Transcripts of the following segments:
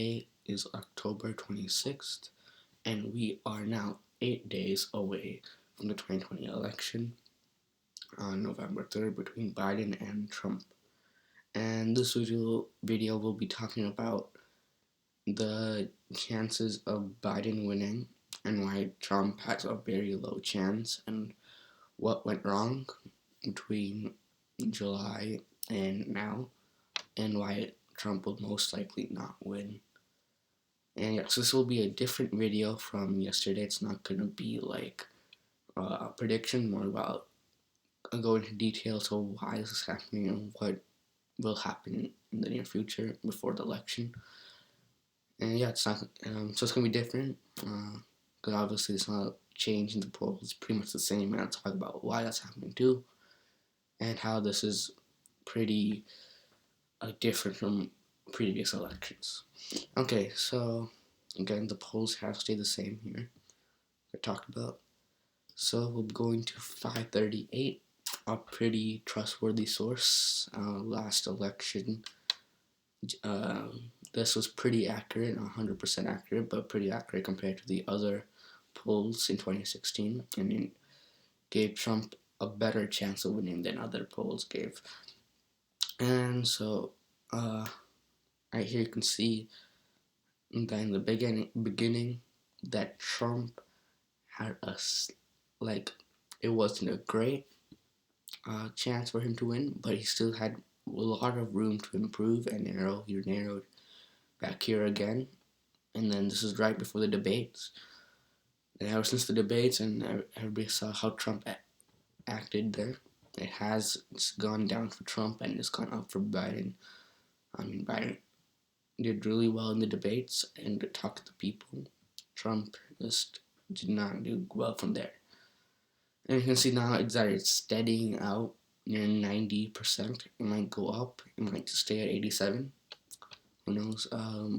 Today is October 26th, and we are now 8 days away from the 2020 election on November 3rd between Biden and Trump. And this video will be talking about the chances of Biden winning and why Trump has a very low chance and what went wrong between July and now and why Trump will most likely not win. And yes, this will be a different video from yesterday. It's not going to be like a prediction, more about go into details of why this is happening and what will happen in the near future before the election. And yeah, it's not so it's gonna be different because obviously it's not a change in the polls. It's pretty much the same, and I'll talk about why that's happening too, and how this is pretty different from previous elections. Okay, so again, the polls have stayed the same here. I talked about. So we're going to 538, a pretty trustworthy source. Last election, this was pretty accurate, not 100% accurate, but pretty accurate compared to the other polls in 2016, and it gave Trump a better chance of winning than other polls gave. And so, right here you can see that in the beginning that Trump had like it wasn't a great chance for him to win, but he still had a lot of room to improve and narrow. He narrowed back here again, and then this is right before the debates. And ever since the debates, and everybody saw how Trump acted there, it's gone down for Trump and it's gone up for Biden. I mean, Biden did really well in the debates and talked to people. Trump just did not do well from there. And you can see now it's steadying out near 90%. It might go up. It might just stay at 87. Who knows?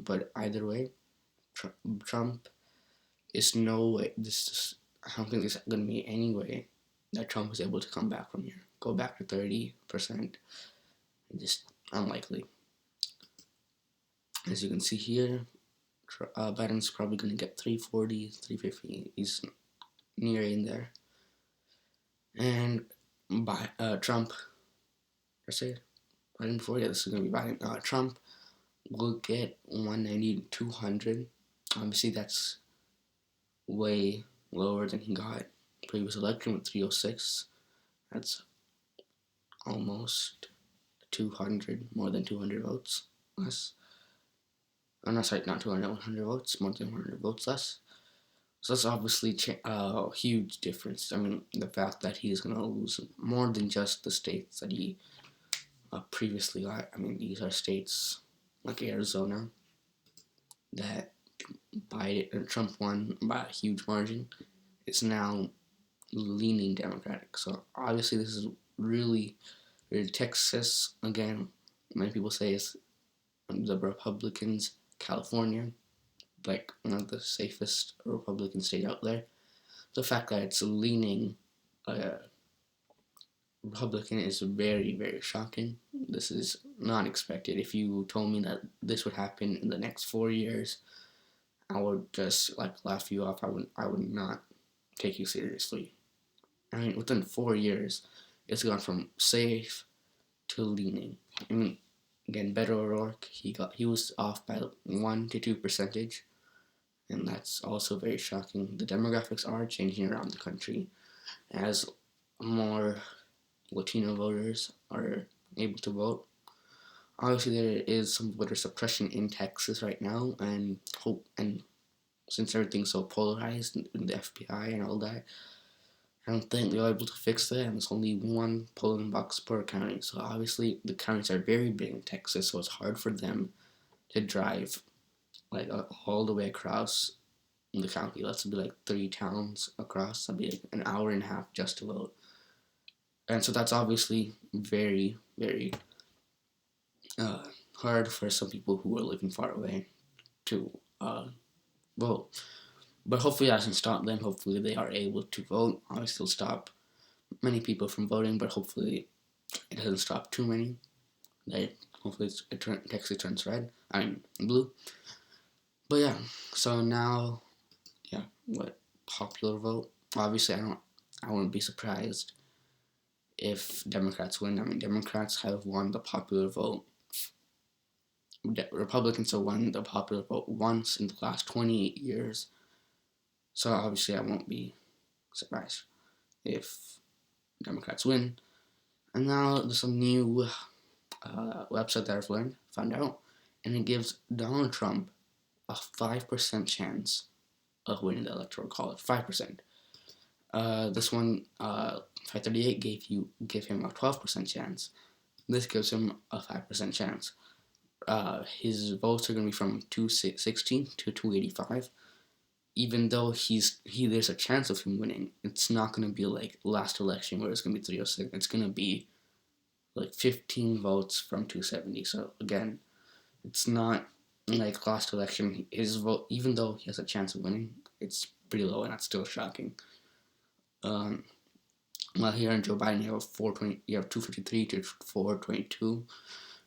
But either way, Trump is no way. I don't think there's going to be any way that Trump is able to come back from here. Go back to 30%. Just unlikely. As you can see here, Biden's probably going to get 340, 350. He's near in there. And Trump, I say Biden before, yeah, this is going to be Biden. Trump will get 190 to 200. Obviously, that's way lower than he got previous election with 306. That's almost 200, more than 200 votes less. Oh, no, sorry, not 200, 100 votes, more than 100 votes less. So that's obviously a huge difference. I mean, the fact that he's going to lose more than just the states that he previously got. I mean, these are states like Arizona that Trump won by a huge margin. It's now leaning Democratic. So obviously this is really Texas, again, many people say it's the Republicans, California, like one of the safest Republican state out there. The fact that it's leaning Republican is very, very shocking. This is not expected. If you told me that this would happen in the next 4 years, I would just laugh you off. I would not take you seriously. I mean, within 4 years, it's gone from safe to leaning. I mean, again, Beto O'Rourke, he was off by 1 to 2%, and that's also very shocking. The demographics are changing around the country as more Latino voters are able to vote. Obviously, there is some voter suppression in Texas right now, and since everything's so polarized in the FBI and all that, I don't think they're able to fix that, and there's only one polling box per county. So obviously, the counties are very big in Texas, so it's hard for them to drive all the way across the county. Let's be like 3 towns across. That'd be like an hour and a half just to vote. And so that's obviously very, very hard for some people who are living far away to vote. But hopefully that doesn't stop them. Hopefully they are able to vote. Obviously it'll stop many people from voting, but hopefully it doesn't stop too many. Hopefully Texas turns red. I mean blue. But yeah, so now, yeah, what popular vote? Obviously, I wouldn't be surprised if Democrats win. I mean, Democrats have won the popular vote. Republicans have won the popular vote once in the last 28 years. So obviously, I won't be surprised if Democrats win. And now there's some new website that I've found out, and it gives Donald Trump a 5% chance of winning the Electoral College. 5%. This one, 538 gave him a 12% chance. This gives him a 5% chance. His votes are going to be from 216 to 285. Even though there's a chance of him winning, it's not going to be like last election where it's going to be 306. It's going to be like 15 votes from 270. So again, it's not like last election. His vote, even though he has a chance of winning, it's pretty low, and that's still shocking. While here in Joe Biden, you have 253 to 422.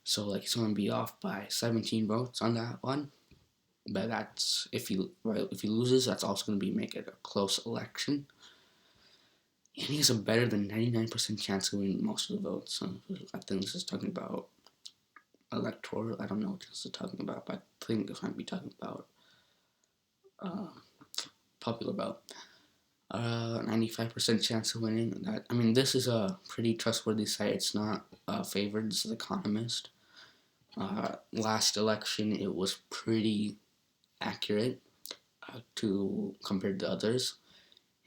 So like he's gonna be off by 17 votes on that one. But that's if he loses, that's also gonna make it a close election. And he has a better than 99% chance of winning most of the votes. So I think this is talking about electoral. I don't know what this is talking about, but I think this might be talking about popular vote. 95% chance of winning. This is a pretty trustworthy site. It's not favored. This is Economist. Last election, it was pretty accurate to compared to others.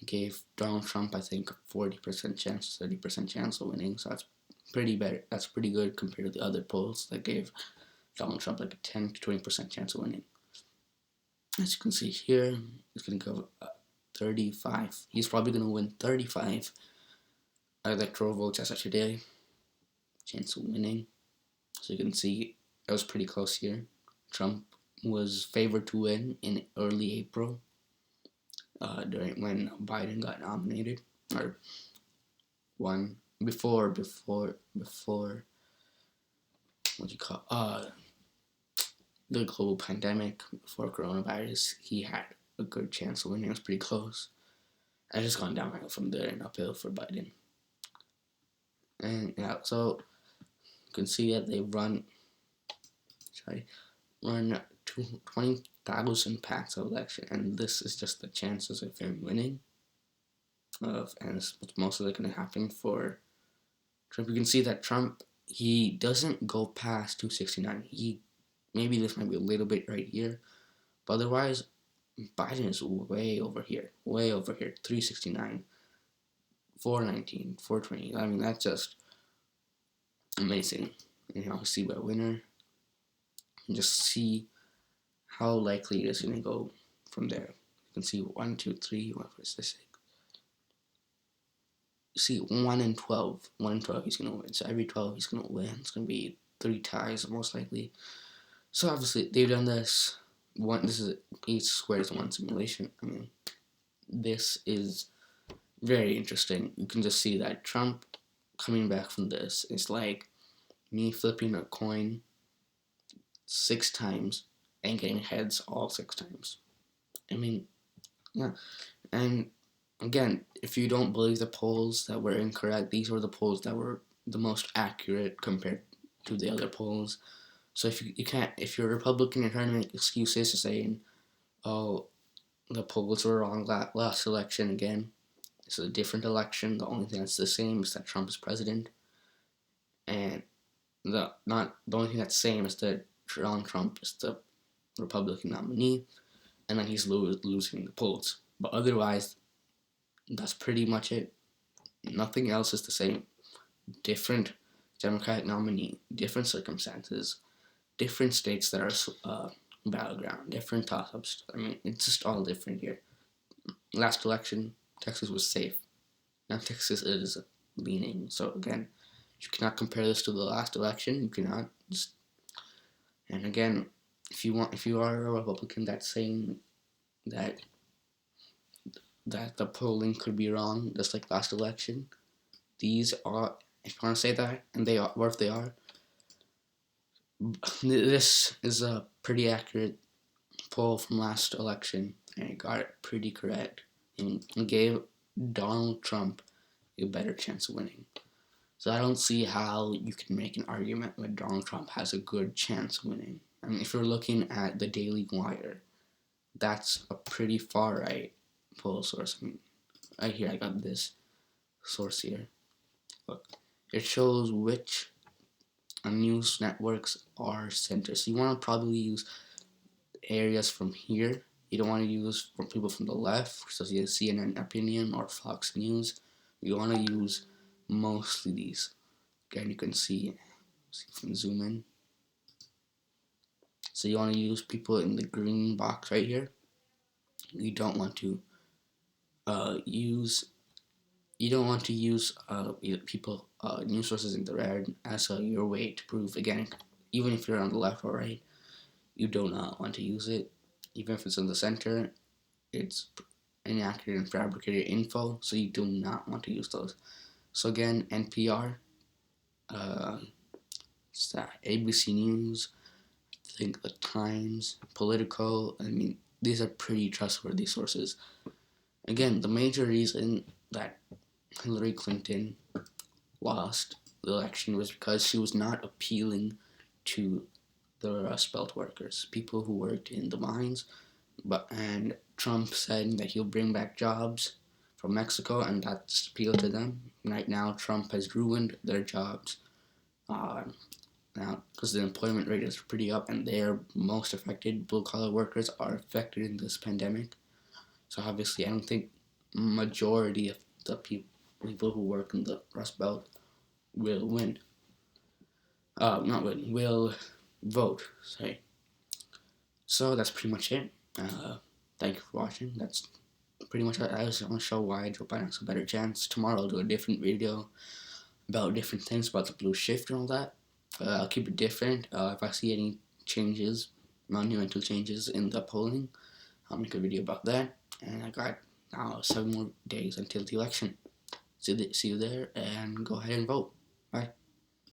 It gave Donald Trump, I think, 40% chance, 30% chance of winning. So that's pretty better. That's pretty good compared to the other polls that gave Donald Trump like a 10 to 20% chance of winning. As you can see here, it's going to go 35. He's probably going to win 35 electoral votes as of today. Chance of winning. So you can see it was pretty close here. Trump was favored to win in early April, during when Biden got nominated, or won before what you call the global pandemic, before coronavirus. He had a good chance of winning. It was pretty close. I just gone downhill from there and uphill for Biden. And yeah, so you can see that they run 20,000 packs of election, and this is just the chances of him winning. And it's most likely going to happen for Trump. You can see that Trump, he doesn't go past 269. Maybe this might be a little bit right here, but otherwise, Biden is way over here, 369, 419, 420. That's just amazing. See by winner, and just see how likely it is going to go from there. You can see 1, 2, 3, 1, 4, 6. You see 1 in 12. 1 in 12 he's going to win. So every 12 he's going to win. It's going to be 3 ties most likely. So obviously they've done this. This is each square is one simulation. This is very interesting. You can just see that Trump coming back from this is like me flipping a coin 6 times and getting heads all 6 times. Yeah. And again, if you don't believe the polls that were incorrect, these were the polls that were the most accurate compared to the other polls. So if you're a Republican, you're trying to make excuses saying, oh, the polls were wrong last election again. This is a different election. The only thing that's the same is that Trump is president. And the only thing that's same is that Donald Trump is the Republican nominee, and then he's losing the polls. But otherwise, that's pretty much it. Nothing else is the same. Different Democratic nominee, different circumstances, different states that are battleground, different toss-ups. It's just all different here. Last election, Texas was safe. Now Texas is leaning. So again, you cannot compare this to the last election. You cannot. And again, if you are a Republican that's saying that the polling could be wrong, just like last election, these are. If you want to say that, and they are, or if they are, this is a pretty accurate poll from last election, and it got it pretty correct, and gave Donald Trump a better chance of winning. So I don't see how you can make an argument that Donald Trump has a good chance of winning. I mean, if you're looking at the Daily Wire, that's a pretty far right poll source. I mean, right here, I got this source here. Look, it shows which news networks are centered. So you want to probably use areas from here. You don't want to use from people from the left, such as CNN Opinion or Fox News. You want to use mostly these. Again, you can see if you can zoom in. So you want to use people in the green box right here. You don't want to use people news sources in the red as your way to prove. Again, even if you're on the left or right, you do not want to use it. Even if it's in the center, it's inaccurate and fabricated info, so you do not want to use those. So again, NPR, ABC News, I think the Times, Politico. I mean, these are pretty trustworthy sources. Again, the major reason that Hillary Clinton lost the election was because she was not appealing to the Rust Belt workers, people who worked in the mines. And Trump said that he'll bring back jobs from Mexico, and that's appealed to them. Right now, Trump has ruined their jobs. Now, because the employment rate is pretty up, and they're most affected. Blue-collar workers are affected in this pandemic. So obviously, I don't think majority of the people who work in the Rust Belt will win. Not win, will vote. Sorry. So that's pretty much it. Thank you for watching. That's pretty much it. I just want to show why Joe Biden has a better chance. Tomorrow I'll do a different video about different things about the blue shift and all that. I'll keep it different. If I see any changes, monumental changes in the polling, I'll make a video about that. And I got now 7 more days until the election. See you there, and go ahead and vote. Bye.